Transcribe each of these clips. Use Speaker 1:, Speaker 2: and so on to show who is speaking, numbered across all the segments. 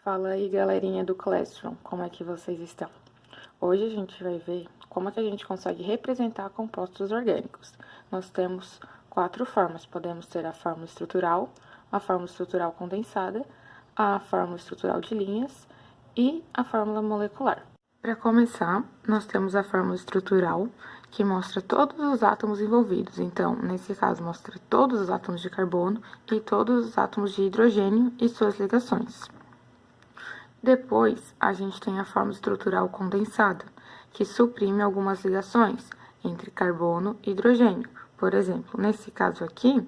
Speaker 1: Fala aí, galerinha do Classroom, como é que vocês estão? Hoje a gente vai ver como é que a gente consegue representar compostos orgânicos. Nós temos 4 formas, podemos ter a fórmula estrutural, a fórmula estrutural condensada, a fórmula estrutural de linhas e a fórmula molecular. Para começar, nós temos a fórmula estrutural, que mostra todos os átomos envolvidos. Então, nesse caso, mostra todos os átomos de carbono e todos os átomos de hidrogênio e suas ligações. Depois, a gente tem a fórmula estrutural condensada, que suprime algumas ligações entre carbono e hidrogênio. Por exemplo, nesse caso aqui,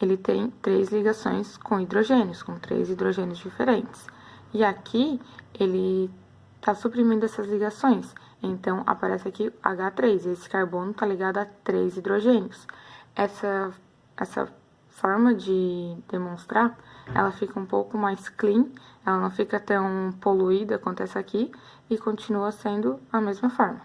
Speaker 1: ele tem 3 ligações com hidrogênios, com 3 hidrogênios diferentes. E aqui, ele está suprimindo essas ligações. Então, aparece aqui H3, esse carbono está ligado a 3 hidrogênios. Essa forma de demonstrar, ela fica um pouco mais clean, ela não fica tão poluída quanto essa aqui e continua sendo a mesma forma.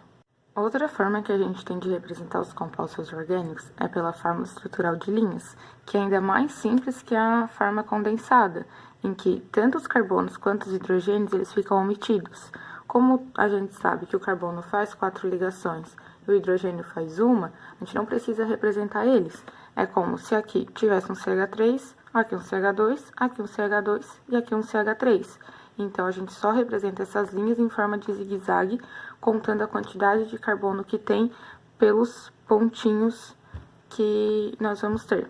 Speaker 1: Outra forma que a gente tem de representar os compostos orgânicos é pela fórmula estrutural de linhas, que é ainda mais simples que a forma condensada, em que tanto os carbonos quanto os hidrogênios eles ficam omitidos. Como a gente sabe que o carbono faz 4 ligações e o hidrogênio faz uma, a gente não precisa representar eles. É como se aqui tivesse um CH3, aqui um CH2, aqui um CH2 e aqui um CH3. Então, a gente só representa essas linhas em forma de zigue-zague, contando a quantidade de carbono que tem pelos pontinhos que nós vamos ter.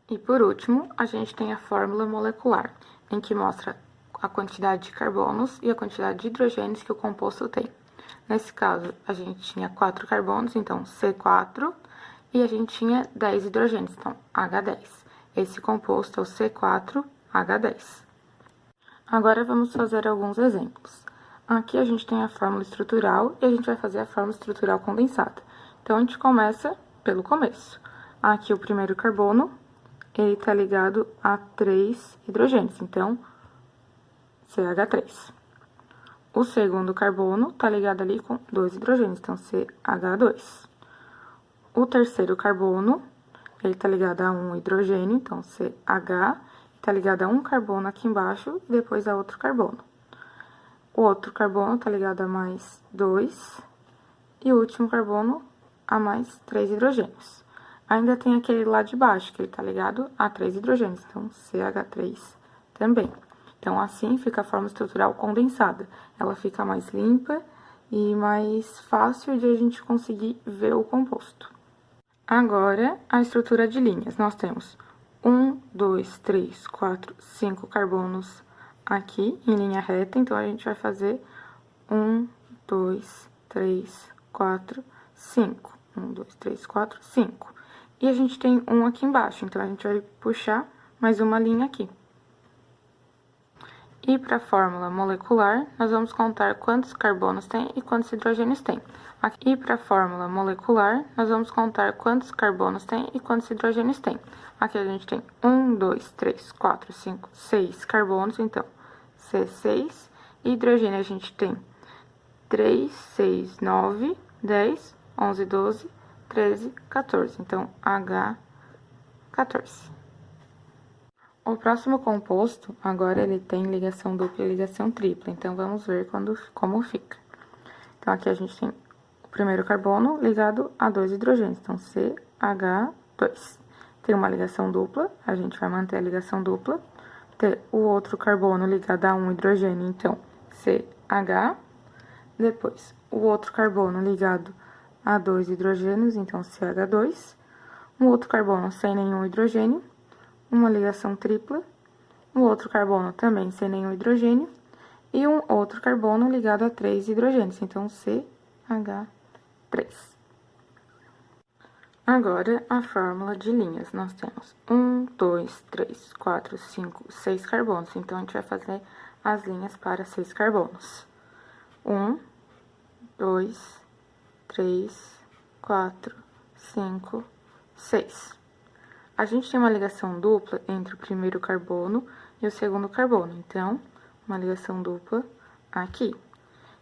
Speaker 1: E por último, a gente tem a fórmula molecular, em que mostra a quantidade de carbonos e a quantidade de hidrogênios que o composto tem. Nesse caso, a gente tinha 4 carbonos, então C4, e a gente tinha 10 hidrogênios, então H10. Esse composto é o C4H10. Agora vamos fazer alguns exemplos. Aqui a gente tem a fórmula estrutural e a gente vai fazer a fórmula estrutural condensada. Então, a gente começa pelo começo. Aqui o primeiro carbono, ele está ligado a 3 hidrogênios, então CH3. O segundo carbono está ligado ali com 2 hidrogênios, então CH2. O terceiro carbono, ele está ligado a 1 hidrogênio, então CH, está ligado a um carbono aqui embaixo e depois a outro carbono. O outro carbono está ligado a mais 2 e o último carbono a mais 3 hidrogênios. Ainda tem aquele lá de baixo, que ele está ligado a 3 hidrogênios, então CH3 também. Então, assim fica a forma estrutural condensada. Ela fica mais limpa e mais fácil de a gente conseguir ver o composto. Agora, a estrutura de linhas. Nós temos 1, 2, 3, 4, 5 carbonos aqui em linha reta. Então, a gente vai fazer 1, 2, 3, 4, 5. 1, 2, 3, 4, 5. E a gente tem um aqui embaixo. Então, a gente vai puxar mais uma linha aqui. E para a fórmula molecular, nós vamos contar quantos carbonos tem e quantos hidrogênios tem. E para a fórmula molecular, nós vamos contar quantos carbonos tem e quantos hidrogênios tem. Aqui a gente tem 1, 2, 3, 4, 5, 6 carbonos, então C6. E hidrogênio a gente tem 3, 6, 9, 10, 11, 12, 13, 14. Então, H14. O próximo composto, agora ele tem ligação dupla e ligação tripla, então vamos ver como fica. Então, aqui a gente tem o primeiro carbono ligado a 2 hidrogênios, então CH2. Tem uma ligação dupla, a gente vai manter a ligação dupla. Tem o outro carbono ligado a 1 hidrogênio, então CH. Depois, o outro carbono ligado a 2 hidrogênios, então CH2. Um outro carbono sem nenhum hidrogênio. Uma ligação tripla, um outro carbono também sem nenhum hidrogênio, e um outro carbono ligado a 3 hidrogênios, então CH3. Agora, a fórmula de linhas. Nós temos 1, 2, 3, 4, 5, 6 carbonos, então a gente vai fazer as linhas para 6 carbonos. 1, 2, 3, 4, 5, 6. A gente tem uma ligação dupla entre o primeiro carbono e o segundo carbono, então, uma ligação dupla aqui.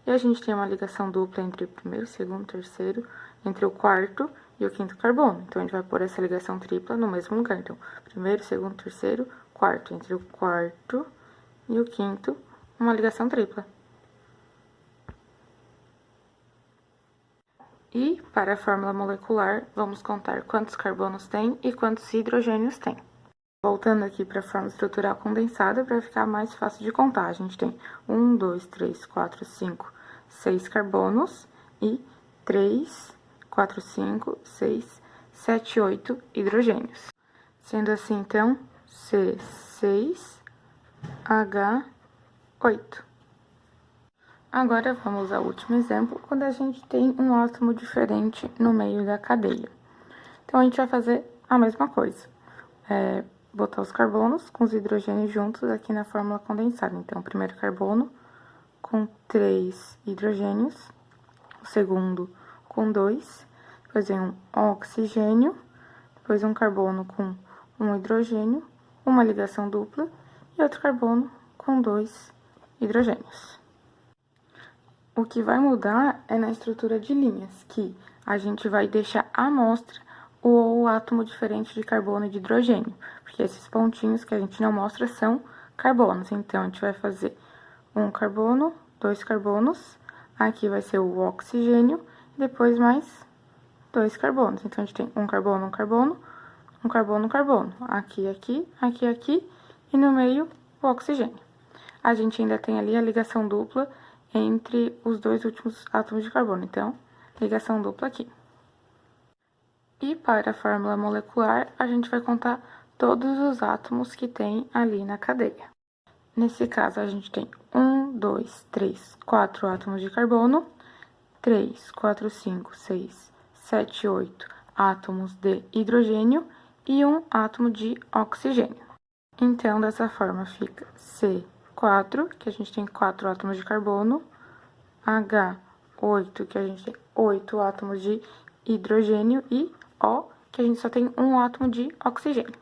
Speaker 1: E a gente tem uma ligação dupla entre o primeiro, segundo, terceiro, entre o quarto e o quinto carbono. Então, a gente vai pôr essa ligação tripla no mesmo lugar. Então, primeiro, segundo, terceiro, quarto. Entre o quarto e o quinto, uma ligação tripla. E, para a fórmula molecular, vamos contar quantos carbonos tem e quantos hidrogênios tem. Voltando aqui para a fórmula estrutural condensada, para ficar mais fácil de contar, a gente tem 1, 2, 3, 4, 5, 6 carbonos e 3, 4, 5, 6, 7, 8 hidrogênios. Sendo assim, então, C6H8. Agora, vamos ao último exemplo, quando a gente tem um átomo diferente no meio da cadeia. Então, a gente vai fazer a mesma coisa. Botar os carbonos com os hidrogênios juntos aqui na fórmula condensada. Então, o primeiro carbono com 3 hidrogênios, o segundo com 2, depois vem um oxigênio, depois um carbono com um hidrogênio, uma ligação dupla e outro carbono com 2 hidrogênios. O que vai mudar é na estrutura de linhas, que a gente vai deixar à amostra o átomo diferente de carbono e de hidrogênio, porque esses pontinhos que a gente não mostra são carbonos. Então, a gente vai fazer um carbono, 2 carbonos, aqui vai ser o oxigênio, e depois mais 2 carbonos. Então, a gente tem um carbono, um carbono, um carbono, um carbono. Aqui, aqui, aqui, aqui, e no meio, o oxigênio. A gente ainda tem ali a ligação dupla entre os dois últimos átomos de carbono. Então, ligação dupla aqui. E para a fórmula molecular, a gente vai contar todos os átomos que tem ali na cadeia. Nesse caso, a gente tem 1, 2, 3, 4 átomos de carbono, 3, 4, 5, 6, 7, 8 átomos de hidrogênio e um átomo de oxigênio. Então, dessa forma, fica C4, que a gente tem 4 átomos de carbono, H8, que a gente tem 8 átomos de hidrogênio, e O, que a gente só tem um átomo de oxigênio.